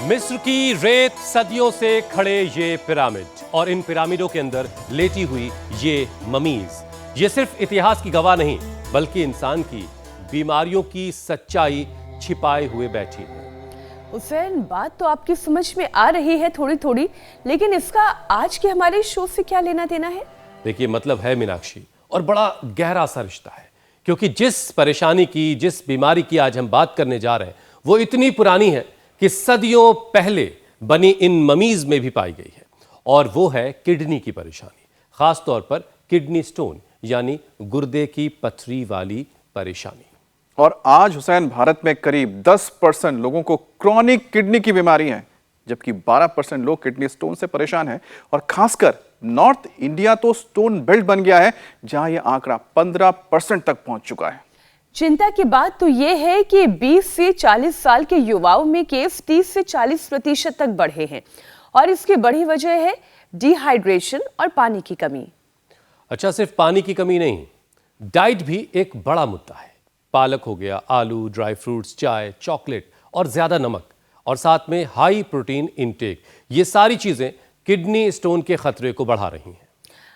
मिस्र की रेत सदियों से खड़े ये पिरामिड और इन पिरामिडों के अंदर लेटी हुई ये ममीज, ये सिर्फ इतिहास की गवाह नहीं बल्कि इंसान की बीमारियों की सच्चाई छिपाए हुए बैठी है। हुसैन, बात तो आपकी समझ में आ रही है थोड़ी थोड़ी, लेकिन इसका आज के हमारे शो से क्या लेना देना है? देखिए, मतलब है मीनाक्षी, और बड़ा गहरा सा रिश्ता है, क्योंकि जिस परेशानी की, जिस बीमारी की आज हम बात करने जा रहे हैं वो इतनी पुरानी है कि सदियों पहले बनी इन ममीज में भी पाई गई है, और वो है किडनी की परेशानी, खास तौर पर किडनी स्टोन यानी गुर्दे की पथरी वाली परेशानी। और आज हुसैन, भारत में करीब 10% लोगों को क्रॉनिक किडनी की बीमारी है, जबकि 12% लोग किडनी स्टोन से परेशान हैं। और खासकर नॉर्थ इंडिया तो स्टोन बेल्ट बन गया है, जहां यह आंकड़ा 15% तक पहुंच चुका है। चिंता की बात तो यह है कि 20 से 40 साल के युवाओं में केस 30 से 40% तक बढ़े हैं, और इसकी बड़ी वजह है डिहाइड्रेशन और पानी की कमी। अच्छा, सिर्फ पानी की कमी नहीं, डाइट भी एक बड़ा मुद्दा है। पालक हो गया, आलू, ड्राई फ्रूट्स, चाय, चॉकलेट और ज्यादा नमक, और साथ में हाई प्रोटीन इनटेक, ये सारी चीजें किडनी स्टोन के खतरे को बढ़ा रही हैं।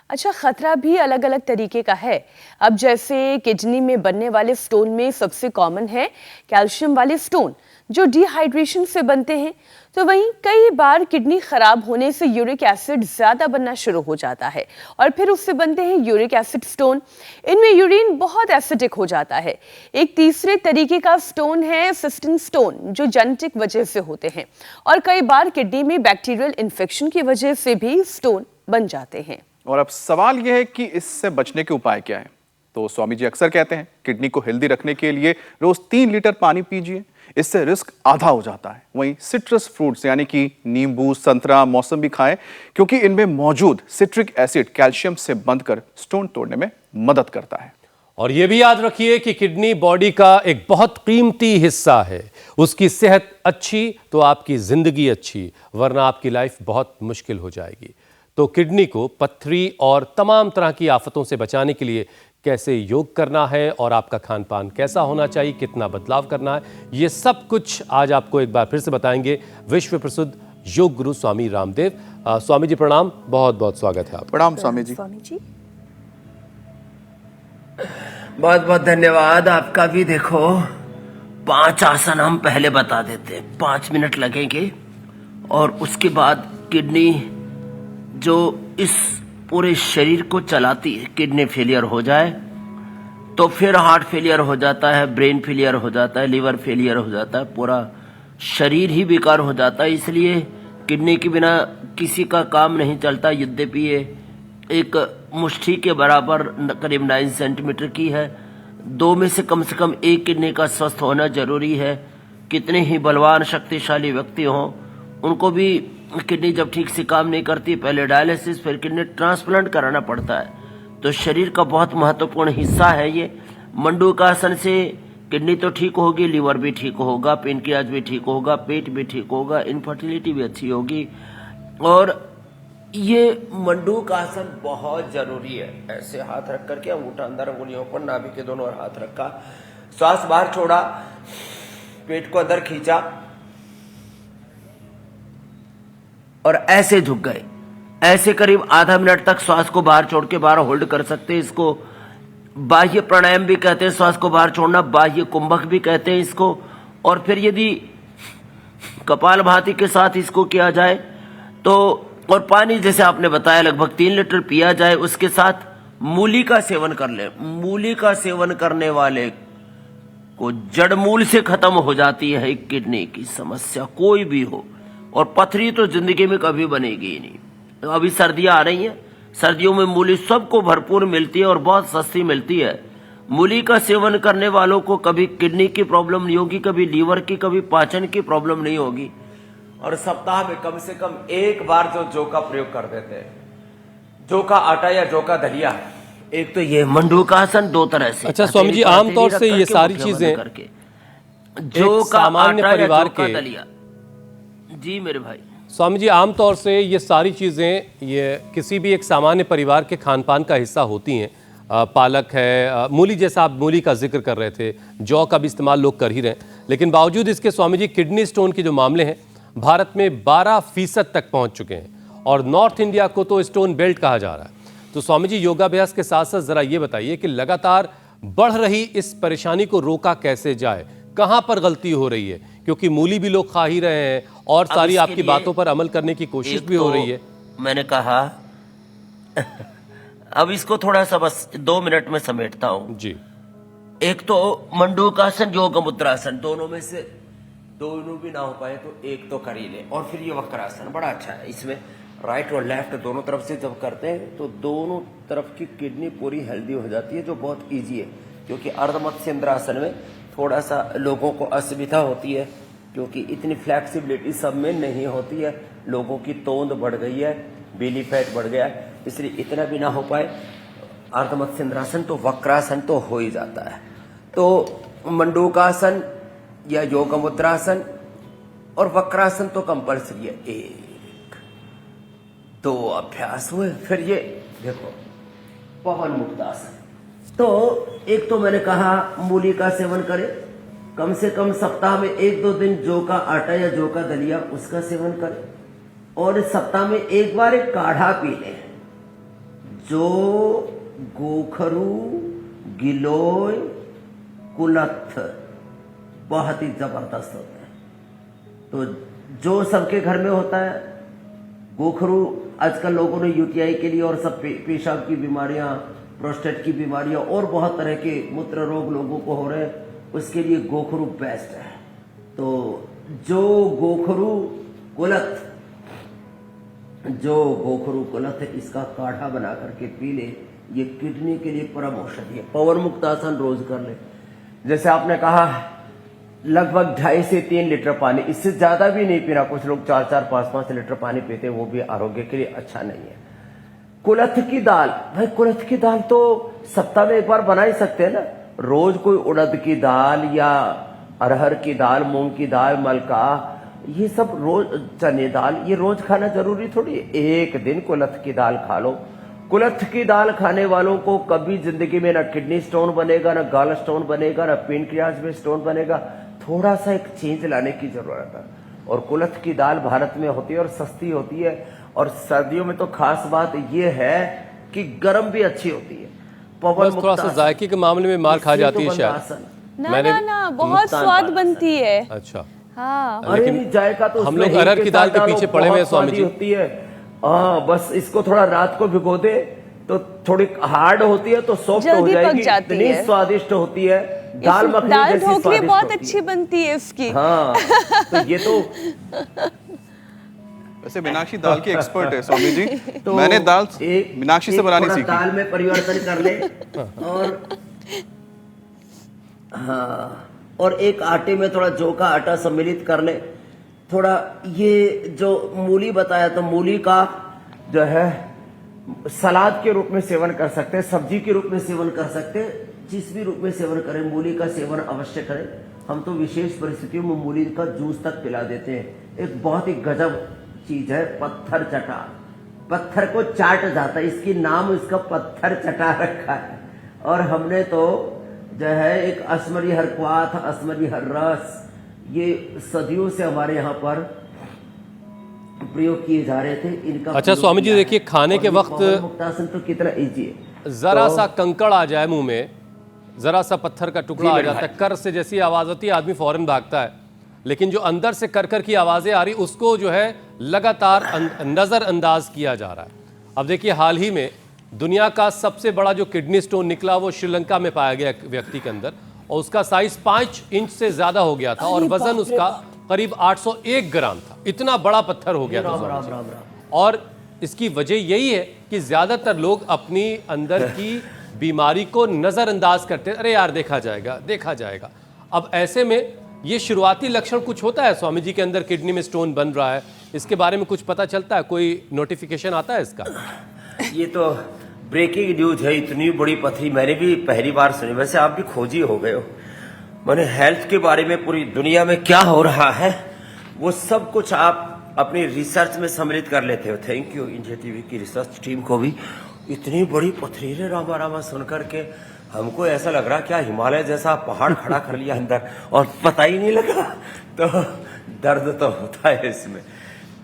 अच्छा, खतरा भी अलग अलग तरीके का है। अब जैसे किडनी में बनने वाले स्टोन में सबसे कॉमन है कैल्शियम वाले स्टोन, जो डिहाइड्रेशन से बनते हैं। तो वहीं कई बार किडनी खराब होने से यूरिक एसिड ज्यादा बनना शुरू हो जाता है, और फिर उससे बनते हैं यूरिक एसिड स्टोन। इनमें यूरिन बहुत एसिडिक हो जाता है। एक तीसरे तरीके का स्टोन है सिस्टिन स्टोन, जो जेनेटिक वजह से होते हैं, और कई बार किडनी में बैक्टीरियल इन्फेक्शन की वजह से भी स्टोन बन जाते हैं। और अब सवाल यह है कि इससे बचने के उपाय क्या है। तो स्वामी जी अक्सर कहते हैं किडनी को हेल्दी रखने के लिए रोज 3 लीटर पानी पीजिए, इससे रिस्क आधा हो जाता है। वहीं सिट्रस फ्रूट्स यानी कि नींबू, संतरा, मौसमी खाएं, क्योंकि इनमें मौजूद सिट्रिक एसिड कैल्शियम से बंधकर स्टोन तोड़ने में मदद करता है। और यह भी याद रखिए कि किडनी बॉडी का एक बहुत कीमती हिस्सा है। उसकी सेहत अच्छी तो आपकी जिंदगी अच्छी, वरना आपकी लाइफ बहुत मुश्किल हो जाएगी। तो किडनी को पथरी और तमाम तरह की आफतों से बचाने के लिए कैसे योग करना है और आपका खान पान कैसा होना चाहिए, कितना बदलाव करना है, ये सब कुछ आज आपको एक बार फिर से बताएंगे विश्व प्रसिद्ध योग गुरु स्वामी रामदेव। स्वामी जी प्रणाम, बहुत बहुत स्वागत है आपका। प्रणाम स्वामी जी। स्वामी जी, बहुत बहुत धन्यवाद आपका भी। देखो, 5 आसन हम पहले बता देते हैं, 5 मिनट लगेंगे, और उसके बाद किडनी जो इस पूरे शरीर को चलाती है, किडनी फेलियर हो जाए तो फिर हार्ट फेलियर हो जाता है, ब्रेन फेलियर हो जाता है, लीवर फेलियर हो जाता है, पूरा शरीर ही बेकार हो जाता है। इसलिए किडनी के बिना किसी का काम नहीं चलता। यद्यपि ये एक मुट्ठी के बराबर करीब 9 सेंटीमीटर की है, 2 में से कम 1 किडनी का स्वस्थ होना जरूरी है। कितने ही बलवान शक्तिशाली व्यक्ति हों, उनको भी किडनी जब ठीक से काम नहीं करती, पहले डायलिसिस फिर किडनी ट्रांसप्लांट कराना पड़ता है। तो शरीर का बहुत महत्वपूर्ण हिस्सा है ये। मंडूकासन से किडनी तो ठीक होगी, लीवर भी ठीक होगा, पेनक्रियाज भी ठीक होगा, पेट भी ठीक होगा, इनफर्टिलिटी भी अच्छी होगी। और ये मंडूकासन बहुत जरूरी है। ऐसे हाथ रख करके अंगूठा अंदर, अंगुलियों पर, नाभि के दोनों हाथ रखा, श्वास बाहर छोड़ा, पेट को अंदर खींचा और ऐसे झुक गए। ऐसे करीब आधा मिनट तक श्वास को बाहर छोड़ के बाहर होल्ड कर सकते हैं। इसको बाह्य प्राणायाम भी कहते हैं, श्वास को बाहर छोड़ना, बाह्य कुंभक भी कहते हैं इसको। और फिर यदि कपालभाति के साथ इसको किया जाए तो, और पानी जैसे आपने बताया लगभग 3 लीटर पिया जाए, उसके साथ मूली का सेवन कर ले। मूली का सेवन करने वाले को जड़ मूल से खत्म हो जाती है किडनी की समस्या, कोई भी हो। और पथरी तो जिंदगी में कभी बनेगी ही नहीं। तो अभी सर्दियां आ रही हैं, सर्दियों में मूली सबको भरपूर मिलती है और बहुत सस्ती मिलती है। मूली का सेवन करने वालों को कभी किडनी की प्रॉब्लम नहीं होगी, कभी लीवर की, कभी पाचन की प्रॉब्लम नहीं होगी। और सप्ताह में कम से कम 1 बार जो जौ का प्रयोग कर देते हैं, जौ का आटा या जौ का दलिया, एक तो ये मंडूकासन 2 तरह से। अच्छा स्वामी जी, आमतौर से ये सारी चीजें जौ का सामान्य आटा या परिवार जौ का के, दलिया। जी मेरे भाई। स्वामी जी, आमतौर से ये सारी चीज़ें ये किसी भी एक सामान्य परिवार के खान पान का हिस्सा होती हैं। पालक है, मूली, जैसा आप मूली का जिक्र कर रहे थे, जौ का भी इस्तेमाल लोग कर ही रहे हैं, लेकिन बावजूद इसके स्वामी जी किडनी स्टोन के जो मामले हैं भारत में 12% तक पहुंच चुके हैं और नॉर्थ इंडिया को तो स्टोन बेल्ट कहा जा रहा है। तो स्वामी जी, योगाभ्यास के साथ साथ जरा ये बताइए कि लगातार बढ़ रही इस परेशानी को रोका कैसे जाए, कहां पर गलती हो रही है? क्योंकि मूली भी लोग खा ही रहे हैं और अब सारी इसके आपकी लिए बातों पर अमल करने की कोशिश एक भी हो तो रही है। मैंने कहा अब इसको थोड़ा सा बस 2 मिनट में समेटता हूं। जी, एक तो मंडूकासन, योग मुद्रासन, दोनों में से दोनों भी ना हो पाए तो एक तो कर ही ले, और फिर ये वक्रासन बड़ा अच्छा है। इसमें राइट और लेफ्ट दोनों तरफ से जब करते हैं तो दोनों तरफ की किडनी पूरी हेल्दी हो जाती है, जो बहुत इजी है। क्योंकि अर्धमत्स्येंद्रासन में थोड़ा सा लोगों को असुविधा होती है, क्योंकि इतनी फ्लैक्सिबिलिटी सब में नहीं होती है। लोगों की तोंद बढ़ गई है, बेली फैट बढ़ गया है, इसलिए इतना भी ना हो पाए अर्धमत्स्येंद्रासन तो वक्रासन तो हो ही जाता है। तो मंडूकासन या योग मुद्रासन और वक्रासन तो कंपल्सरी है। 1 2 अभ्यास हुए, फिर ये देखो पवन मुक्तासन। तो एक तो मैंने कहा मूली का सेवन करें, कम से कम सप्ताह में 1-2 दिन जौ का आटा या जौ का दलिया उसका सेवन करें, और सप्ताह में एक बार एक काढ़ा पी लें। जो गोखरू, गिलोय, कुलथ बहुत ही जबरदस्त होते हैं। तो जो सबके घर में होता है, गोखरू आजकल लोगों ने यूटीआई के लिए और सब पेशाब की बीमारियां, प्रोस्टेट की बीमारियां और बहुत तरह के मूत्र रोग लोगों को हो रहे हैं, उसके लिए गोखरू बेस्ट है। तो जो गोखरू कुलथ है, इसका काढ़ा बना करके पी ले, ये किडनी के लिए परम औषधि है। पवन मुक्तासन रोज कर ले। जैसे आपने कहा लगभग 2.5 से 3 लीटर पानी, इससे ज्यादा भी नहीं पीना। कुछ लोग 4-4, 5-5 लीटर पानी पीते हैं, वो भी आरोग्य के लिए अच्छा नहीं है। कुलथ की दाल, भाई कुलथ की दाल तो सप्ताह में एक बार बना ही सकते हैं ना। रोज कोई उड़द की दाल या अरहर की दाल, मूंग की दाल, मलका, ये सब रोज, चने दाल, ये रोज खाना जरूरी थोड़ी है। एक दिन कुलथ की दाल खा लो। कुलथ की दाल खाने वालों को कभी जिंदगी में ना किडनी स्टोन बनेगा, ना गॉल स्टोन बनेगा, ना पेनक्रियाज में स्टोन बनेगा। थोड़ा सा एक चेंज लाने की जरूरत है। और कुलथ की दाल भारत में होती है और सस्ती होती है, और सर्दियों में तो खास बात ये है कि गर्म भी अच्छी होती है। पवन बस थोड़ा सा जायके के मामले में मार खा जाती है शायद। ना बहुत स्वाद बनती है। अच्छा, हाँ, अरे नहीं, जायका तो हम लोग अरहर की दाल के पीछे पड़े हुए हैं स्वामी जी। होती है। बस इसको थोड़ा रात को भिगो दे तो थोड़ी हार्ड होती है, तो सॉफ्ट हो जाएगी, इतनी स्वादिष्ट होती है। दाल मखनी जैसी ढोकली स्वादिष्ट बहुत होती अच्छी बनती है इसकी। हाँ, तो ये तो वैसे मीनाक्षी दाल की एक्सपर्ट है स्वामी जी। तो मैंने दाल मीनाक्षी से बनानी सीखी। दाल में परिवर्तन कर ले, और हाँ, और एक आटे में थोड़ा जौ का आटा सम्मिलित कर ले। थोड़ा ये जो मूली बताया, तो मूली का जो है सलाद के रूप में सेवन कर सकते हैं, सब्जी के रूप में सेवन कर सकते हैं, जिस भी रूप में सेवन करें मूली का सेवन अवश्य करें। हम तो विशेष परिस्थितियों में मूली का जूस तक पिला देते हैं। एक बहुत ही गजब चीज है पत्थर चटा। पत्थर को चाट जाता है, इसकी नाम इसका पत्थर चटा रखा है। और हमने तो जो है एक असमरी हर क्वाथ, असमरी हर रस, ये सदियों से हमारे यहाँ पर प्रयोग किए जा रहे थे। इनका अच्छा स्वामी जी, देखिए खाने के वक्त मुक्तासन तो कितना इजी है। जरा सा कंकड़ आ जाए मुंह में, जरा सा पत्थर का टुकड़ा आ जाता है, कर से जैसी आवाज होती है, आदमी फौरन भागता है। लेकिन जो अंदर से कर की आवाजें आ रही, उसको जो है लगातार नजरअंदाज किया जा रहा है। अब देखिए, हाल ही में दुनिया का सबसे बड़ा जो किडनी स्टोन निकला, वो श्रीलंका में पाया गया एक व्यक्ति के अंदर, और उसका साइज 5 इंच से ज्यादा हो गया था, और वजन उसका करीब 801 ग्राम था। इतना बड़ा पत्थर हो गया था। और इसकी वजह यही है कि ज्यादातर लोग अपनी अंदर की बीमारी को नजरअंदाज करते हैं। अरे यार, देखा जाएगा, देखा जाएगा। अब ऐसे में ये शुरुआती लक्षण कुछ होता है स्वामी जी के अंदर किडनी में स्टोन बन रहा है, इसके बारे में कुछ पता चलता है? कोई नोटिफिकेशन आता है इसका? ये तो ब्रेकिंग न्यूज है। इतनी बड़ी पथरी मैंने भी पहली बार सुनी। वैसे आप भी खोजी हो गए हो। मैंने हेल्थ के बारे में पूरी दुनिया में क्या हो रहा है वो सब कुछ आप अपनी रिसर्च में सम्मिलित कर लेते हो। थैंक यू इंडिया टीवी की रिसर्च टीम को भी। इतनी बड़ी पथरीले रामा रामा सुन करके हमको ऐसा लग रहा क्या हिमालय जैसा पहाड़ खड़ा कर लिया अंदर और पता ही नहीं लगा। तो दर्द तो होता है इसमें,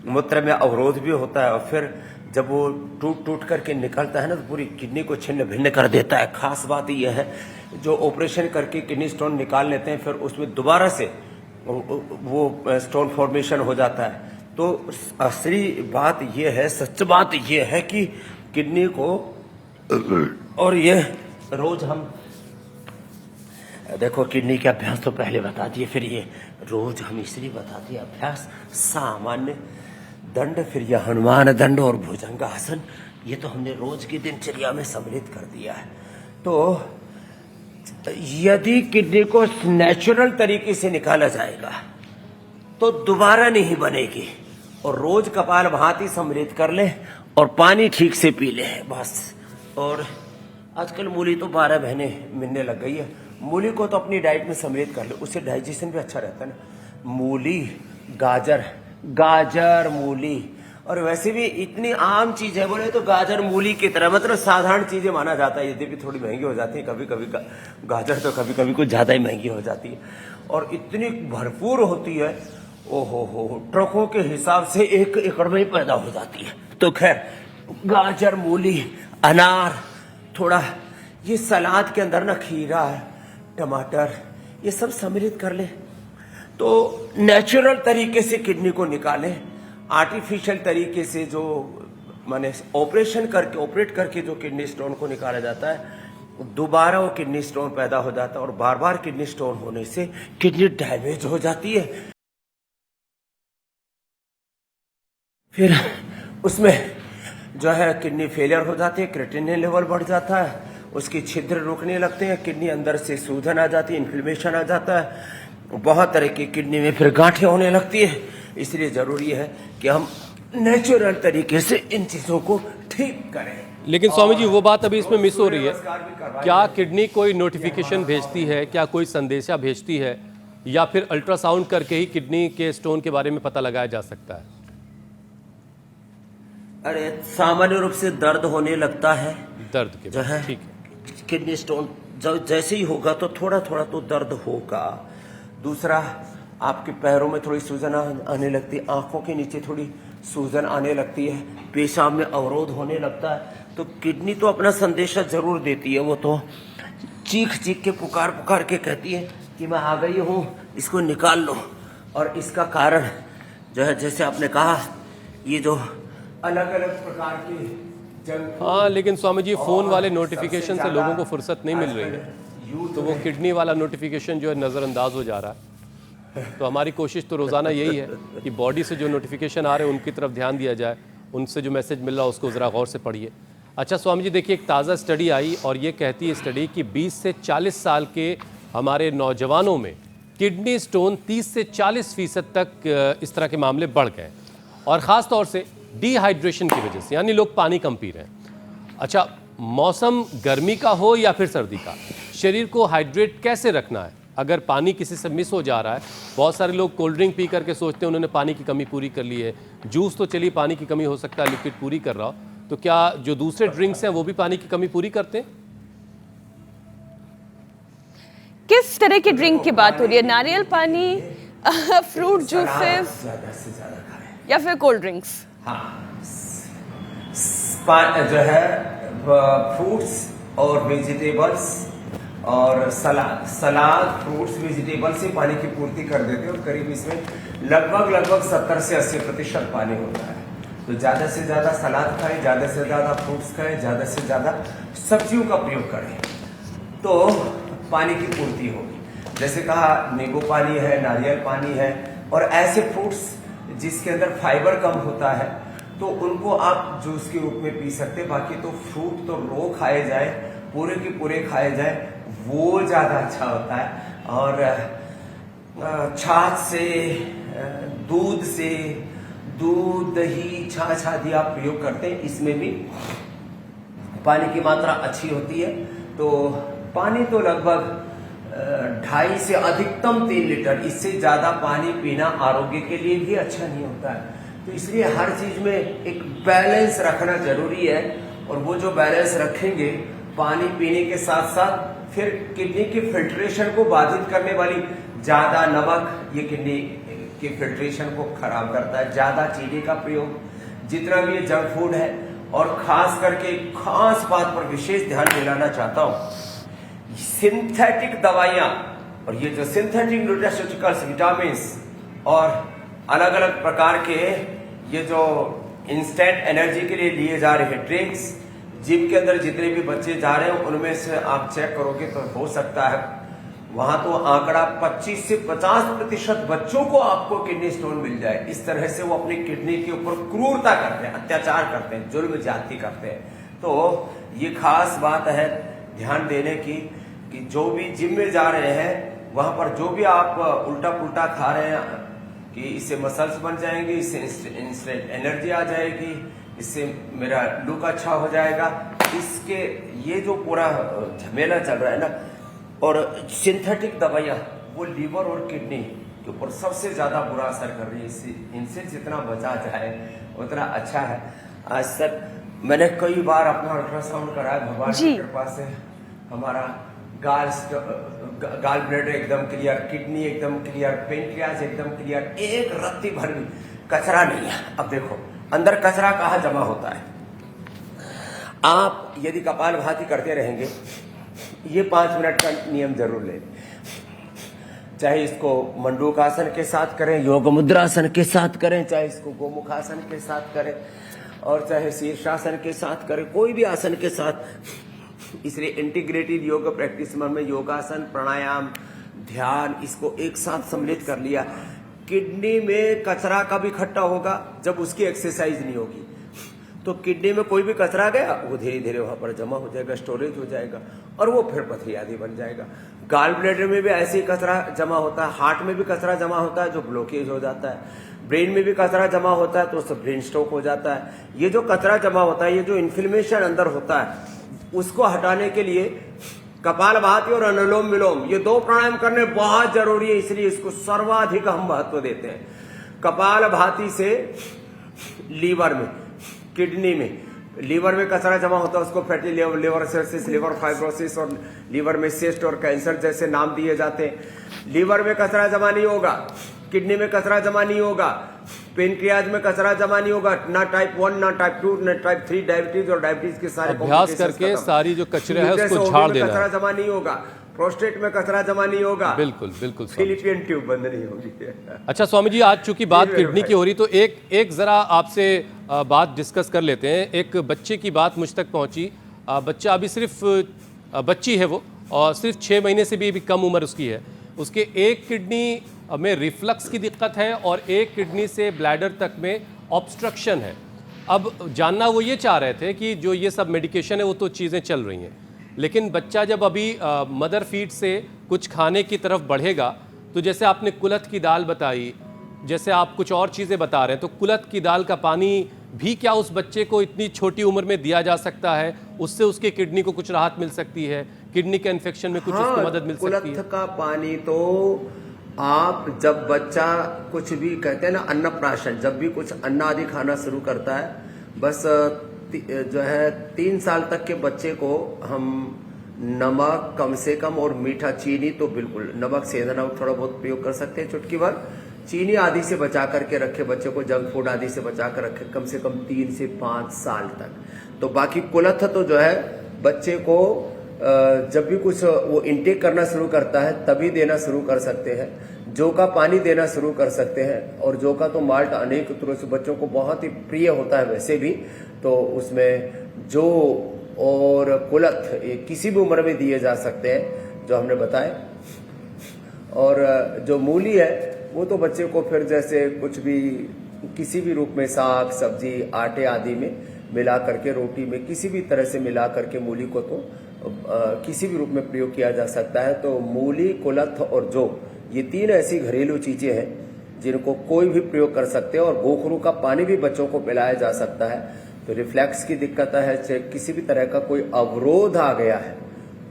मूत्र में अवरोध भी होता है, और फिर जब वो टूट टूट करके निकलता है ना तो पूरी किडनी को छिन्न भिन्न कर देता है। खास बात यह है, जो ऑपरेशन करके किडनी स्टोन निकाल लेते हैं फिर उसमें दोबारा से वो स्टोन फॉर्मेशन हो जाता है। तो असली बात यह है, सच बात यह है कि किडनी को, और ये रोज हम देखो किडनी के अभ्यास तो पहले बता दिए, फिर ये रोज हम इसलिए बता दिए अभ्यास, सामान्य दंड, फिर यह हनुमान दंड और भुजंगासन, ये तो हमने रोज की दिनचर्या में सम्मिलित कर दिया है। तो यदि किडनी को नेचुरल तरीके से निकाला जाएगा तो दोबारा नहीं बनेगी, और रोज कपालभाति सम्मिलित कर ले और पानी ठीक से पी ले बस। और आजकल मूली तो 12 महीने मिलने लग गई है, मूली को तो अपनी डाइट में सम्मिलित कर ले, उससे डाइजेशन भी अच्छा रहता है ना। मूली, गाजर मूली, और वैसे भी इतनी आम चीज है, बोले तो गाजर मूली की तरह मतलब साधारण चीजें माना जाता है, यद्यपि थोड़ी महंगी हो जाती है कभी कभी, गाजर तो कभी कभी कुछ ज्यादा ही महंगी हो जाती है, और इतनी भरपूर होती है, ओहो ट्रकों के हिसाब से 1 एकड़ में ही पैदा हो जाती है। तो खैर गाजर, मूली, अनार, थोड़ा ये सलाद के अंदर ना खीरा, टमाटर, ये सब सम्मिलित कर ले तो नेचुरल तरीके से किडनी को निकाले। आर्टिफिशियल तरीके से जो माने ऑपरेट करके जो किडनी स्टोन को निकाला जाता है, दोबारा वो किडनी स्टोन पैदा हो जाता है, और बार बार किडनी स्टोन होने से किडनी डैमेज हो जाती है। फिर उसमें जो है किडनी फेलियर हो जाती है, क्रिएटिनिन लेवल बढ़ जाता है, उसकी छिद्र रुकने लगते हैं, किडनी अंदर से सूजन आ जाती है, इन्फ्लेमेशन आ जाता है, बहुत तरह की किडनी में फिर गांठें होने लगती है। इसलिए जरूरी है कि हम नेचुरल तरीके से इन चीजों को ठीक करें। लेकिन स्वामी जी वो बात अभी इसमें मिस हो रही है, क्या किडनी कोई नोटिफिकेशन भेजती है, क्या कोई संदेशा भेजती है, या फिर अल्ट्रासाउंड करके ही किडनी के स्टोन के बारे में पता लगाया जा सकता है? अरे सामान्य रूप से दर्द होने लगता है, दर्द के जो है ठीक है, किडनी स्टोन जैसे ही होगा तो थोड़ा थोड़ा तो दर्द होगा। दूसरा, आपके पैरों में थोड़ी सूजन आने लगती है, आंखों के नीचे थोड़ी सूजन आने लगती है, पेशाब में अवरोध होने लगता है। तो किडनी तो अपना संदेशा जरूर देती है, वो तो चीख चीख के पुकार के कहती है कि मैं आ गई हूँ, इसको निकाल लो। और इसका कारण जो है, जैसे आपने कहा, ये जो अलग अलग प्रकार के जंग, हाँ, लेकिन स्वामी जी फोन वाले नोटिफिकेशन से लोगों को फुर्सत नहीं मिल रही है, तो वो किडनी वाला नोटिफिकेशन जो है नज़रअंदाज हो जा रहा है। तो हमारी कोशिश तो रोज़ाना यही है कि बॉडी से जो नोटिफिकेशन आ रहे हैं उनकी तरफ ध्यान दिया जाए, उनसे जो मैसेज मिल रहा है उसको ज़रा गौर से पढ़िए। अच्छा स्वामी जी, देखिए एक ताज़ा स्टडी आई और ये कहती है स्टडी कि 20 से 40 साल के हमारे नौजवानों में किडनी स्टोन 30 से 40% तक इस तरह के मामले बढ़ गए, और ख़ास तौर से डिहाइड्रेशन की वजह से, यानी लोग पानी कम पी रहे हैं। अच्छा, मौसम गर्मी का हो या फिर सर्दी का, शरीर को हाइड्रेट कैसे रखना है अगर पानी किसी से मिस हो जा रहा है? बहुत सारे लोग कोल्ड ड्रिंक पी करके सोचते हैं उन्होंने पानी की कमी पूरी कर ली है, जूस तो चलिए पानी की कमी हो सकता है, लिक्विड पूरी कर रहा हो, तो क्या जो दूसरे ड्रिंक्स हैं वो भी पानी की कमी पूरी करते हैं? किस तरह के ड्रिंक की बात हो रही है? नारियल पानी, फ्रूट जूसेस, या फिर कोल्ड ड्रिंक्स? हाँ, जो है फ्रूट्स और वेजिटेबल्स और सलाद फ्रूट्स वेजिटेबल्स से पानी की पूर्ति कर देते हैं, और करीब इसमें लगभग 70 से 80% पानी होता है। तो ज्यादा से ज्यादा सलाद खाएं, ज्यादा से ज्यादा फ्रूट्स खाएं, ज्यादा से ज्यादा सब्जियों का प्रयोग करें, तो पानी की पूर्ति होगी। जैसे कहा, नींबू पानी है, नारियल पानी है, और ऐसे फ्रूट्स जिसके अंदर फाइबर कम होता है तो उनको आप जूस के रूप में पी सकते हैं। बाकी तो फ्रूट तो रो खाए जाए, पूरे के पूरे खाए जाए, वो ज्यादा अच्छा होता है। और छाछ से, दूध दही छाछ आदि आप प्रयोग करते हैं, इसमें भी पानी की मात्रा अच्छी होती है। तो पानी तो लगभग 2.5 से अधिकतम 3 लीटर, इससे ज्यादा पानी पीना आरोग्य के लिए भी अच्छा नहीं होता है। तो इसलिए हर चीज में एक बैलेंस रखना जरूरी है, और वो जो बैलेंस रखेंगे पानी पीने के साथ साथ, फिर किडनी की फिल्ट्रेशन को बाधित करने वाली ज्यादा नमक ये किडनी की फिल्ट्रेशन को खराब करता है। ज्यादा चीनी का प्रयोग, जितना भी ये जंक फूड है, और खास करके खास बात पर विशेष ध्यान दिलाना चाहता हूं, सिंथेटिक दवाइयां और ये जो सिंथेटिक न्यूट्रास्यूटिकल्स, विटामिन और अलग अलग प्रकार के ये जो इंस्टेंट एनर्जी के लिए लिए जा रहे हैं ड्रिंक्स, जिम के अंदर जितने भी बच्चे जा रहे हैं उनमें से आप चेक करोगे तो हो सकता है वहां तो आंकड़ा 25 से 50% बच्चों को आपको किडनी स्टोन मिल जाए। इस तरह से वो अपनी किडनी के ऊपर क्रूरता करते हैं, अत्याचार करते हैं, जुल्म ज्यादती करते हैं। तो ये खास बात है ध्यान देने की कि जो भी जिम में जा रहे हैं वहां पर जो भी आप उल्टा पुल्टा खा रहे हैं कि इससे मसल्स बन जाएंगे, इससे इंस्टेंट एनर्जी आ जाएगी, इससे मेरा लुक अच्छा हो जाएगा, इसके ये जो पूरा झमेला चल रहा है ना, और सिंथेटिक दवाइयां वो लीवर और किडनी के ऊपर सबसे ज्यादा बुरा असर कर रही है। इनसे जितना बचा जाए उतना अच्छा है। आज तक मैंने कई बार अपना अल्ट्रासाउंड कराया, भगवान की कृपा से हमारा गाल ब्लैडर एकदम क्लियर, किडनी एकदम क्लियर, पेनक्रियाज एकदम क्लियर, एक रत्ती भर भी कचरा नहीं है। अब देखो अंदर कचरा कहाँ जमा होता है। आप यदि कपालभाति करते रहेंगे, ये 5 मिनट का नियम जरूर लें, चाहे इसको मंडूकासन के साथ करें, योग मुद्रासन के साथ करें, चाहे इसको गोमुखासन के साथ करें, और चाहे शीर्षासन के साथ करें, कोई भी आसन के साथ। इसलिए इंटीग्रेटेड योग प्रैक्टिस में योगासन, प्राणायाम, ध्यान, इसको एक साथ सम्मिलित कर लिया। किडनी में कचरा कब इकट्ठा होगा? जब उसकी एक्सरसाइज नहीं होगी। तो किडनी में कोई भी कचरा गया वो धीरे धीरे वहां पर जमा हो जाएगा, स्टोरेज हो जाएगा, और वो फिर पथरी आदि बन जाएगा। गाल ब्लैडर में भी ऐसे ही कचरा जमा होता है, हार्ट में भी कचरा जमा होता है जो ब्लॉकेज हो जाता है, ब्रेन में भी कचरा जमा होता है तो उससे ब्रेन स्ट्रोक हो जाता है। ये जो कचरा जमा होता है, ये जो इन्फ्लेमेशन अंदर होता है, उसको हटाने के लिए कपालभाति और अनुलोम विलोम, ये 2 प्राणायाम करने बहुत जरूरी है। इसलिए इसको सर्वाधिक हम महत्व देते हैं। कपालभाति से लीवर में, किडनी में, लीवर में कचरा जमा होता है उसको फैटी लिवर सर्सिस, लिवर फाइब्रोसिस और लीवर में सिस्ट और कैंसर जैसे नाम दिए जाते हैं। लीवर में कचरा जमा नहीं होगा, किडनी में कचरा जमा नहीं होगा, पेनक्रियाज में कचरा जमा नहीं होगा, ना टाइप 1 ना टाइप 2 ना टाइप 3 डायबिटीज और डायबिटीज के सारे अभ्यास करके सारी जो कचरे है उसको झाड़ देना। कचरा जमा नहीं होगा, प्रोस्टेट में कचरा जमा नहीं होगा, बिल्कुल बिल्कुल स्वामी। फिलिपियन ट्यूब बंद नहीं होगी। अच्छा स्वामी जी, आज चूंकि बात किडनी की हो रही तो एक जरा आपसे बात डिस्कस कर लेते हैं। एक बच्चे की बात मुझ तक पहुंची। बच्चा अभी सिर्फ बच्ची है वो, और सिर्फ 6 महीने से भी कम उम्र उसकी है। उसके एक किडनी में रिफ्लक्स की दिक्कत है और एक किडनी से ब्लैडर तक में ऑब्स्ट्रक्शन है। अब जानना वो ये चाह रहे थे कि जो ये सब मेडिकेशन है वो तो चीज़ें चल रही हैं, लेकिन बच्चा जब अभी मदर फीड से कुछ खाने की तरफ बढ़ेगा, तो जैसे आपने कुलथ की दाल बताई, जैसे आप कुछ और चीज़ें बता रहे हैं, तो कुलथ की दाल का पानी भी क्या उस बच्चे को इतनी छोटी उम्र में दिया जा सकता है? उससे उसके किडनी को कुछ राहत मिल सकती है, किडनी के इन्फेक्शन में कुछ उसको मदद मिल सकती है? कुलथ का पानी तो आप जब बच्चा कुछ भी कहते हैं ना, अन्नप्राशन, जब भी कुछ अन्न आदि खाना शुरू करता है, बस जो है 3 साल तक के बच्चे को हम नमक कम से कम और मीठा, चीनी तो बिल्कुल, नमक सेंधा नमक थोड़ा बहुत प्रयोग कर सकते हैं, चुटकी भर, चीनी आदि से बचा करके रखे बच्चे को, जंक फूड आदि से बचा कर रखे कम से कम 3 से 5 साल तक। तो बाकी कुलथ तो जो है बच्चे को जब भी कुछ वो इनटेक करना शुरू करता है तभी देना शुरू कर सकते हैं। जौ का पानी देना शुरू कर सकते हैं, और जौ का तो माल्ट अनेक तरह से बच्चों को बहुत ही प्रिय होता है वैसे भी, तो उसमें जौ और कुलथ किसी भी उम्र में दिए जा सकते हैं जो हमने बताए। और जो मूली है वो तो बच्चे को फिर जैसे कुछ भी किसी भी रूप में साग सब्जी आटे आदि में मिला करके, रोटी में किसी भी तरह से मिला करके मूली को तो किसी भी रूप में प्रयोग किया जा सकता है। तो मूली, कुलथ और जौ, ये 3 ऐसी घरेलू चीजें हैं जिनको कोई भी प्रयोग कर सकते हैं। और गोखरू का पानी भी बच्चों को पिलाया जा सकता है। तो रिफ्लैक्स की दिक्कत है, चाहे किसी भी तरह का कोई अवरोध आ गया है,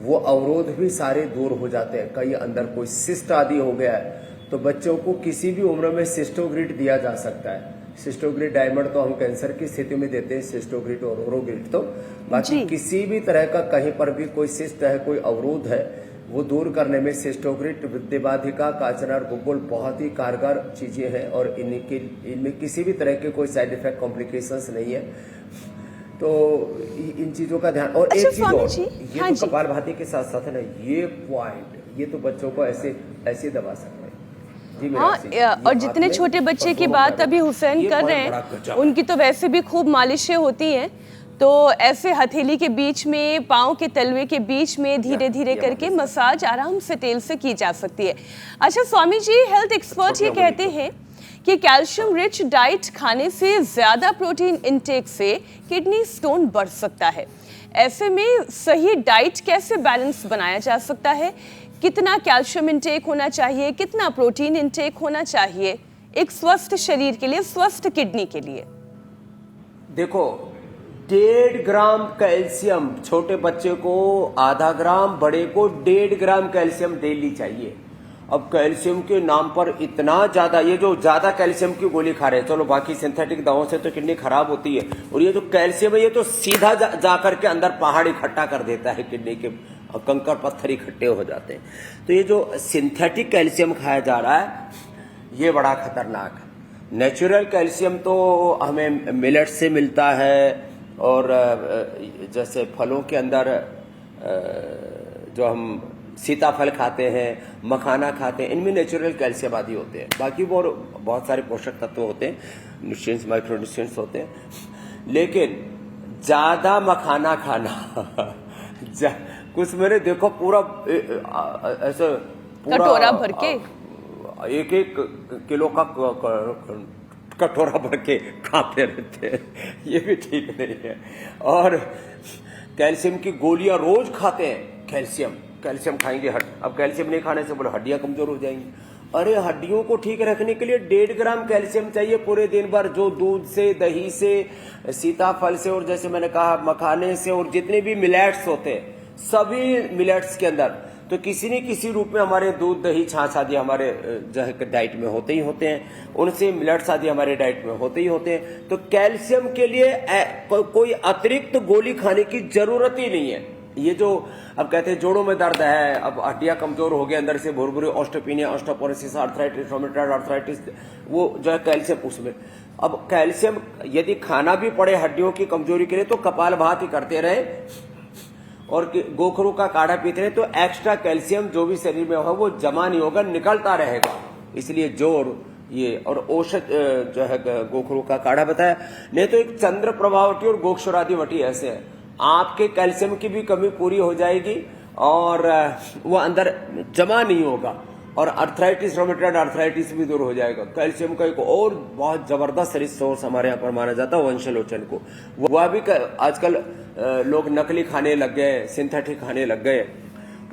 वो अवरोध भी सारे दूर हो जाते हैं। कहीं अंदर कोई सिस्ट आदि हो गया है तो बच्चों को किसी भी उम्र में सिस्टोग्रिड दिया जा सकता है। सिस्टोग्रिड डायमंड तो हम कैंसर की स्थिति में देते हैं, सिस्टोग्रिड और ओरोग्रिड तो। बाकी किसी भी तरह का कहीं पर भी कोई सिस्ट है, कोई अवरोध है, वो दूर करने में सिस्टोग्रिट, विद्यबाधिका, काचनार, गुग्गुल बहुत ही कारगर चीजें हैं और इनमें किसी भी तरह के कोई साइड इफेक्ट कॉम्प्लिकेशंस नहीं है। तो इन चीजों का ध्यान। और अच्छा, एक चीज और, ये हाँ तो जी। कपालभाति के साथ साथ है ना, ये पॉइंट, ये तो बच्चों को ऐसे दबा सकते हैं जी मेरे हाँ, से। ये और हाथ जितने में छोटे बच्चे और की दोनों बात पैरों अभी में। हुसैन ये कर बहुत रहे बड़ा हैं, गजब है। उनकी तो वैसे भी खूब मालिशें होती हैं, तो ऐसे हथेली के बीच में, पाँव के तलवे के बीच में धीरे धीरे ये करके मालिश मसाज आराम से तेल से की जा सकती है। अच्छा स्वामी जी, हेल्थ एक्सपर्ट ये छोटी कहते उंगली हैं कि कैल्शियम रिच डाइट खाने से ज्यादा प्रोटीन इंटेक से किडनी स्टोन बढ़ सकता है। ऐसे में सही डाइट कैसे बैलेंस बनाया जा सकता है? कितना कैल्शियम इंटेक होना चाहिए, कितना प्रोटीन इंटेक होना चाहिए एक स्वस्थ शरीर के लिए, स्वस्थ किडनी के लिए? देखो, 1.5 ग्राम कैल्शियम छोटे बच्चे को, आधा ग्राम बड़े को, 1.5 ग्राम कैल्शियम डेली चाहिए। अब कैल्शियम के नाम पर इतना ज्यादा, ये जो ज्यादा कैल्शियम की गोली खा रहे हैं, चलो बाकी सिंथेटिक दवाओं से तो किडनी खराब होती है, और ये जो कैल्शियम है ये तो सीधा जाकर के अंदर पहाड़ इकट्ठा कर देता है, किडनी के कंकड़ पत्थर इकट्ठे हो जाते हैं। तो ये जो सिंथेटिक कैल्शियम खाया जा रहा है ये बड़ा खतरनाक है। नेचुरल कैल्शियम तो हमें मिलेट से मिलता है, और जैसे फलों के अंदर जो हम सीताफल खाते हैं, मखाना खाते हैं, इनमें नेचुरल कैल्शियम आदि होते हैं। बाकी वो बहुत सारे पोषक तत्व होते हैं, न्यूट्रिएंट्स, माइक्रो न्यूट्रिएंट्स होते हैं। लेकिन ज्यादा मखाना खाना कुछ मेरे देखो पूरा ऐसे कटोरा भर के, 1-1 किलो का कटोरा भर के खाते रहते हैं, ये भी ठीक नहीं है। और कैल्शियम की गोलियां रोज खाते हैं, कैल्शियम खाएंगे, अब कैल्शियम नहीं खाने से बोले हड्डियां कमजोर हो जाएंगी। अरे हड्डियों को ठीक रखने के लिए 1.5 ग्राम कैल्शियम चाहिए पूरे दिन भर, जो दूध से, दही से, सीताफल से, और जैसे मैंने कहा मखाने से, और जितने भी मिलेट्स होते हैं सभी मिलेट्स के अंदर तो किसी न किसी रूप में हमारे दूध, दही, छाछ आदि हमारे जो है डाइट में होते ही होते हैं, उनसे मिलेट्स आदि हमारे डाइट में होते ही होते हैं। तो कैल्शियम के लिए कोई अतिरिक्त गोली खाने की जरूरत ही नहीं है। ये जो अब कहते हैं जोड़ों में दर्द है, अब हड्डियां कमजोर हो गए, अंदर से भुरभुरी, osteopenia, osteoporosis, arthritis, rheumatoid arthritis, वो जो है कैल्शियम उसमें। अब कैल्शियम यदि खाना भी पड़े हड्डियों की कमजोरी के लिए तो कपालभाति करते रहे और गोखरू का काढ़ा पीते रहे, तो एक्स्ट्रा कैल्शियम जो भी शरीर में हो वो जमा नहीं होगा, निकलता रहेगा। इसलिए जोड़ ये और औषध जो है गोखरू का काढ़ा बताया, नहीं तो एक चंद्र प्रभावटी और गोक्षरादि वटी ऐसे है, आपके कैल्शियम की भी कमी पूरी हो जाएगी और वो अंदर जमा नहीं होगा, और अर्थराइटिस, रोमेटॉइड आर्थराइटिस भी दूर हो जाएगा। कैल्शियम का एक और बहुत जबरदस्त रिसोर्स हमारे यहाँ पर माना जाता है वंशलोचन को। वह भी आजकल लोग नकली खाने लग गए, सिंथेटिक खाने लग गए।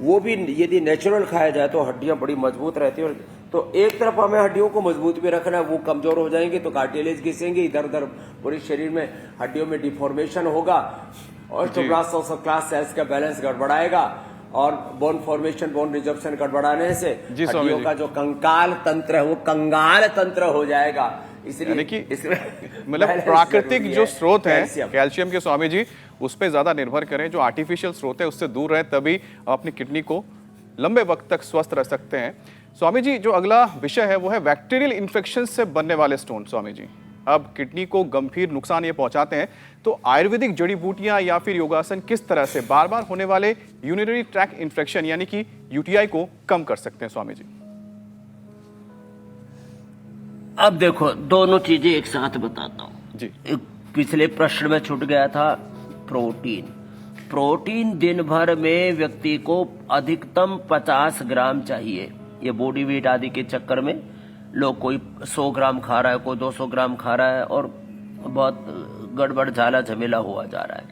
वो भी यदि नेचुरल खाया जाए तो हड्डियां बड़ी मजबूत रहती है। तो एक तरफ हमें हड्डियों को मजबूत भी रखना है, वो कमजोर हो जाएंगे तो कार्टिलेज घिसेंगे, इधर उधर पूरे शरीर में हड्डियों में डिफॉर्मेशन होगा, ऑस्टियोब्लास्ट और क्लास सेल्स का बैलेंस गड़बड़ाएगा, और बोन फॉर्मेशन, बोन रिजर्प्शन गड़बड़ाने से हड्डियों का जो कंकाल तंत्र है वो कंगाल तंत्र हो जाएगा। इसलिए इसमें मतलब प्राकृतिक जो स्रोत है कैल्शियम के, स्वामी जी उस पर ज्यादा निर्भर करें, जो आर्टिफिशियल स्रोत है उससे दूर रहे, तभी अपनी किडनी को लंबे वक्त तक स्वस्थ रह सकते हैं। स्वामी जी, जो अगला विषय है वो है बैक्टीरियल इन्फेक्शन से बनने वाले स्टोन। स्वामी जी, अब किडनी को गंभीर नुकसान ये पहुंचाते हैं, तो आयुर्वेदिक जड़ी बूटियां या फिर योगासन किस तरह से बार बार होने वाले यूरिनरी ट्रैक्ट इन्फेक्शन यानी कि यूटीआई को कम कर सकते हैं? स्वामी जी अब देखो, दोनों चीजें एक साथ बताता हूं जी। एक पिछले प्रश्न में छूट गया था, प्रोटीन दिन भर में व्यक्ति को अधिकतम 50 ग्राम चाहिए। ये बॉडी वेट आदि के चक्कर में लोग कोई 100 ग्राम खा रहा है, कोई 200 ग्राम खा रहा है, और बहुत गड़बड़ झाला झमेला हुआ जा रहा है।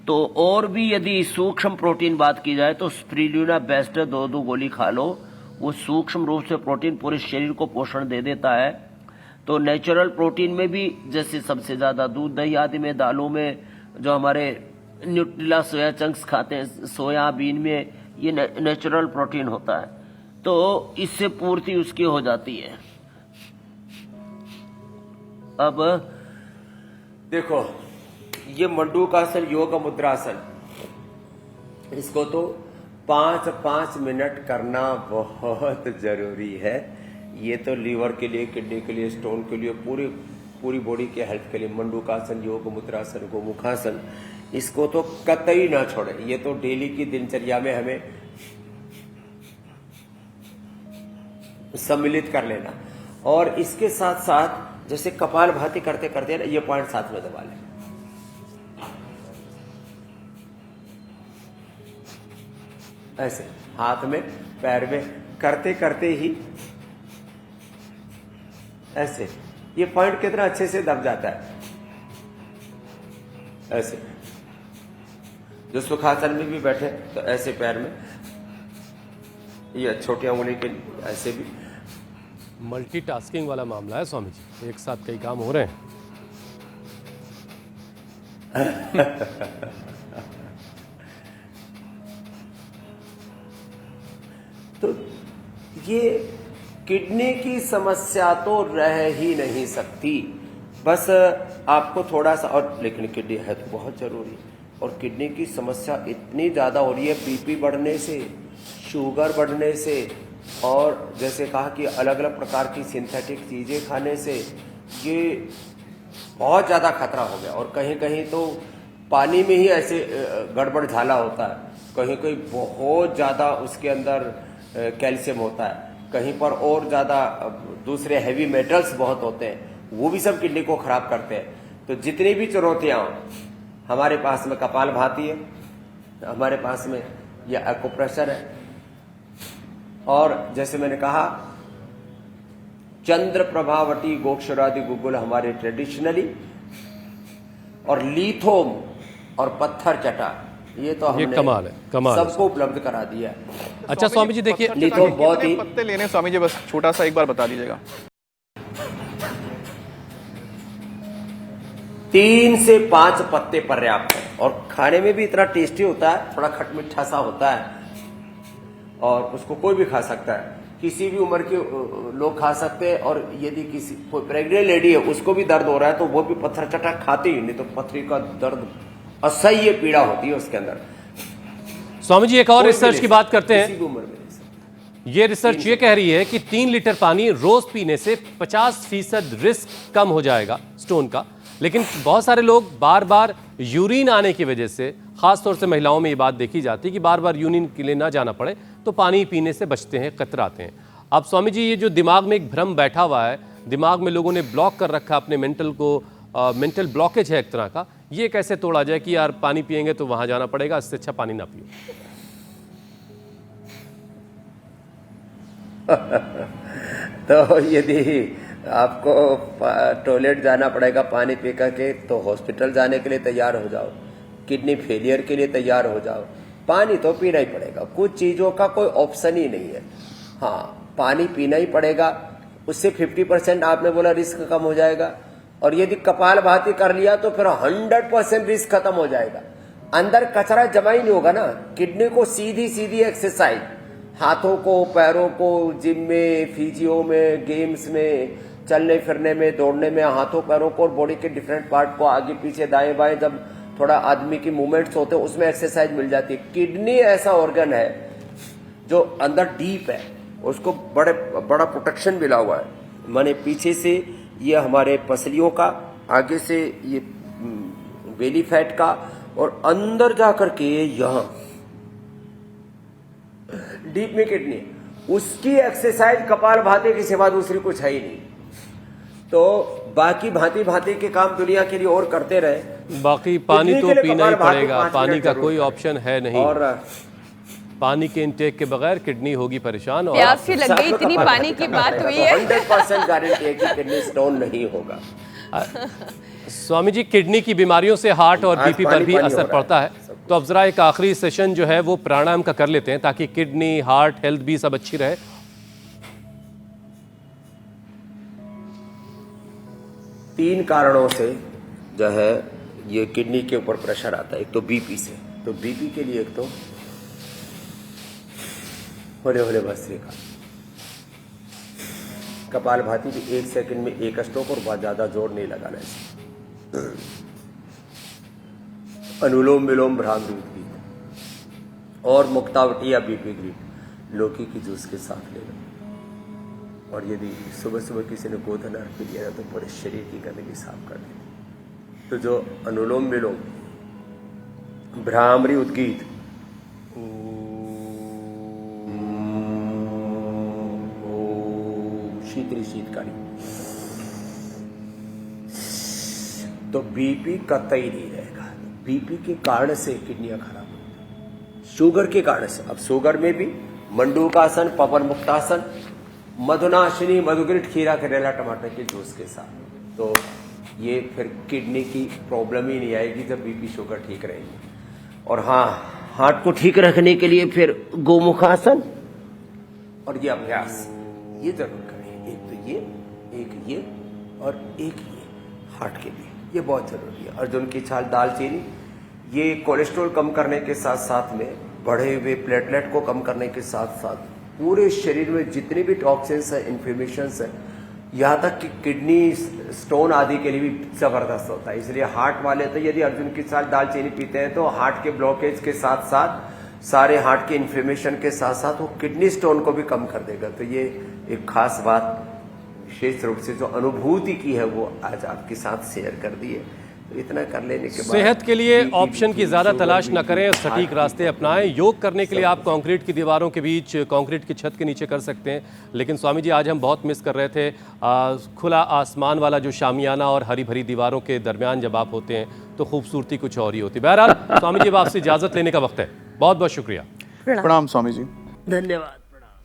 तो और भी यदि सूक्ष्म प्रोटीन बात की जाए तो स्पिरुलिना बेस्ट 2 गोली खा लो, वो सूक्ष्म रूप से प्रोटीन पूरे शरीर को पोषण दे देता है। तो नेचुरल प्रोटीन में भी जैसे सबसे ज्यादा दूध, दही आदि में, दालों में, जो हमारे न्यूट्रिला सोया चंक्स खाते हैं, सोयाबीन में, ये नेचुरल प्रोटीन होता है, तो इससे पूर्ति उसकी हो जाती है। अब देखो, ये मंडूकासन, योग मुद्रासन, इसको तो 5-5 मिनट करना बहुत जरूरी है। ये तो लीवर के लिए, किडनी के लिए, स्टोन के लिए, पूरी बॉडी के हेल्थ के लिए। मंडूकासन, योग मुद्रासन, गोमुखासन, इसको तो कतई ना छोड़े। ये तो डेली की दिनचर्या में हमें सम्मिलित कर लेना। और इसके साथ साथ जैसे कपालभाति करते करते ना, ये पॉइंट साथ में दबा लें। ऐसे हाथ में, पैर में करते करते ही ऐसे, ये पॉइंट कितना अच्छे से दब जाता है। ऐसे जो सुखासन में भी बैठे तो ऐसे पैर में, ये छोटी उंगली के ऐसे भी। मल्टीटास्किंग वाला मामला है स्वामी जी, एक साथ कई काम हो रहे हैं। तो ये किडनी की समस्या तो रह ही नहीं सकती। बस आपको थोड़ा सा, और लेकिन किडनी है तो बहुत जरूरी। और किडनी की समस्या इतनी ज्यादा हो रही है बीपी बढ़ने से, शुगर बढ़ने से, और जैसे कहा कि अलग अलग प्रकार की सिंथेटिक चीजें खाने से, ये बहुत ज्यादा खतरा हो गया। और कहीं कहीं तो पानी में ही ऐसे गड़बड़ झाला होता है, कहीं कहीं बहुत ज्यादा उसके अंदर कैल्शियम होता है, कहीं पर और ज्यादा दूसरे हैवी मेटल्स बहुत होते हैं, वो भी सब किडनी को खराब करते हैं। तो जितनी भी चुनौतियां हो, हमारे पास में कपालभाति है, हमारे पास में यह एक्यूप्रेशर है, और जैसे मैंने कहा चंद्र प्रभावटी गोक्षरादि गुगुल हमारे ट्रेडिशनली, और लीथोम और पत्थर चटा, ये तो हमने कमाल है, कमाल है। सबको उपलब्ध करा दिया। अच्छा स्वामी जी देखिए, लिथोम बहुत ही पत्ते लेने स्वामी जी, बस छोटा सा एक बार बता दीजिएगा। 3 से 5 पत्ते पर्याप्त है, और खाने में भी इतना टेस्टी होता है, थोड़ा खट मिठा सा होता है, और उसको कोई भी खा सकता है, किसी भी उम्र के लोग खा सकते हैं। और यदि किसी कोई प्रेग्नेंट लेडी है, उसको भी दर्द हो रहा है, तो वो भी पत्थर चटा खाते ही, नहीं तो पथरी का दर्द, असह्य पीड़ा होती है उसके अंदर। स्वामी जी एक और रिसर्च की बात करते हैं। किसी भी उम्र में ये रिसर्च ये कह रही है कि 3 लीटर पानी रोज पीने से 50% रिस्क कम हो जाएगा स्टोन का। लेकिन बहुत सारे लोग बार बार यूरिन आने की वजह से, खासतौर से महिलाओं में ये बात देखी जाती है कि बार बार यूरिन के लिए ना जाना पड़े, तो पानी पीने से बचते हैं, कतराते हैं। अब स्वामी जी ये जो दिमाग में एक भ्रम बैठा हुआ है, दिमाग में लोगों ने ब्लॉक कर रखा अपने मेंटल को, मेंटल ब्लॉकेज है एक तरह का, ये कैसे तोड़ा जाए कि यार पानी पिएंगे तो वहां जाना पड़ेगा, इससे अच्छा पानी ना पियो। तो यदि आपको टॉयलेट जाना पड़ेगा पानी पी करके, तो हॉस्पिटल जाने के लिए तैयार हो जाओ, किडनी फेलियर के लिए तैयार हो जाओ, पानी तो पीना ही पड़ेगा। कुछ चीजों का कोई ऑप्शन ही नहीं है। हाँ, पानी पीना ही पड़ेगा, उससे 50% आपने बोला रिस्क कम हो जाएगा। और यदि कपालभाति कर लिया तो फिर 100% रिस्क खत्म हो जाएगा। अंदर कचरा जमा ही नहीं होगा ना। किडनी को सीधी सीधी एक्सरसाइज, हाथों को, पैरों को, जिम में, फिजियो में, गेम्स में, चलने फिरने में, दौड़ने में, हाथों पैरों को और बॉडी के डिफरेंट पार्ट को आगे पीछे दाएं बाएं जब थोड़ा आदमी की मूवमेंट्स होते हैं, उसमें एक्सरसाइज मिल जाती है। किडनी ऐसा ऑर्गन है जो अंदर डीप है, उसको बड़ा प्रोटेक्शन मिला हुआ है। माने पीछे से ये हमारे पसलियों का, आगे से ये बेली फैट का, और अंदर जाकर के यहाँ डीप में किडनी, उसकी एक्सरसाइज कपालभाति के सिवा दूसरी कुछ है ही नहीं। तो बाकी भांति भांति के काम दुनिया के लिए और करते रहे, बाकी पानी तो पीना ही पड़ेगा, पानी का कोई ऑप्शन है नहीं। और पानी के इंटेक के बगैर किडनी होगी परेशान। और प्यास सी लग गई, इतनी पानी की बात हुई है। 100% गारंटी है कि किडनी स्टोन नहीं होगा। स्वामी जी किडनी की बीमारियों से हार्ट और बीपी पर भी असर पड़ता है, तो अब जरा एक आखिरी सेशन जो है वो प्राणायाम का कर लेते हैं, ताकि किडनी, हार्ट हेल्थ भी सब अच्छी रहे। 3 कारणों से जो है ये किडनी के ऊपर प्रेशर आता है। एक तो बीपी से, तो बीपी के लिए एक तो होले होले भस्त्रिका, कपालभाति भी 1 सेकंड में 1 स्ट्रोक, और बहुत ज्यादा जोर नहीं लगाना है। अनुलोम विलोम भ्रामरी उद्गीत, और मुक्तावटी या बीपी ग्रीन लौकी की जूस के साथ लेना। और यदि सुबह सुबह किसी ने गोधन पी लिया ना तो पूरे शरीर की गंदगी साफ कर देती। तो जो अनुलोम विलोम, भ्रामरी उद्गीत, शीतली शीतकारी, तो बीपी कतई नहीं रहेगा। बीपी के कारण से किडनियां खराब होती, शुगर के कारण से। अब शुगर में भी मंडूकासन, पवन मुक्तासन, मधुनाशिनी, मधुग्रिट, खीरा, करेला, टमाटर के जूस के साथ, तो ये फिर किडनी की प्रॉब्लम ही नहीं आएगी जब बीपी शुगर ठीक रहेगी। और हाँ, हार्ट को ठीक रखने के लिए फिर गोमुखासन और ये अभ्यास ये जरूर करें। एक तो एक ये और एक ये हार्ट के लिए, ये बहुत जरूरी है। अर्जुन की छाल, दालचीनी, ये कोलेस्ट्रॉल कम करने के साथ साथ में बढ़े हुए प्लेटलेट को कम करने के साथ साथ पूरे शरीर में जितने भी टॉक्सिन्स है, इन्फ्लेमेशंस है, यहाँ तक कि किडनी स्टोन आदि के लिए भी जबरदस्त होता है। इसलिए हार्ट वाले तो यदि अर्जुन की छाल, दालचीनी पीते हैं तो हार्ट के ब्लॉकेज के साथ साथ सारे हार्ट के इन्फ्लेमेशन के साथ साथ वो किडनी स्टोन को भी कम कर देगा। तो ये एक खास बात विशेष रूप से जो अनुभूति की है वो आज आपके साथ शेयर कर दी है। तो इतना कर लेने के बाद सेहत के लिए ऑप्शन की ज़्यादा तलाश न करें, सटीक रास्ते अपनाएं। योग करने के लिए आप कंक्रीट की दीवारों के बीच, कंक्रीट की छत के नीचे कर सकते हैं। लेकिन स्वामी जी, आज हम बहुत मिस कर रहे थे खुला आसमान वाला जो शामियाना और हरी भरी दीवारों के दरमियान जब आप होते हैं तो खूबसूरती कुछ और ही होती। बहरहाल स्वामी जी, अब आपसे इजाज़त लेने का वक्त है। बहुत बहुत शुक्रिया। प्रणाम स्वामी जी। धन्यवाद।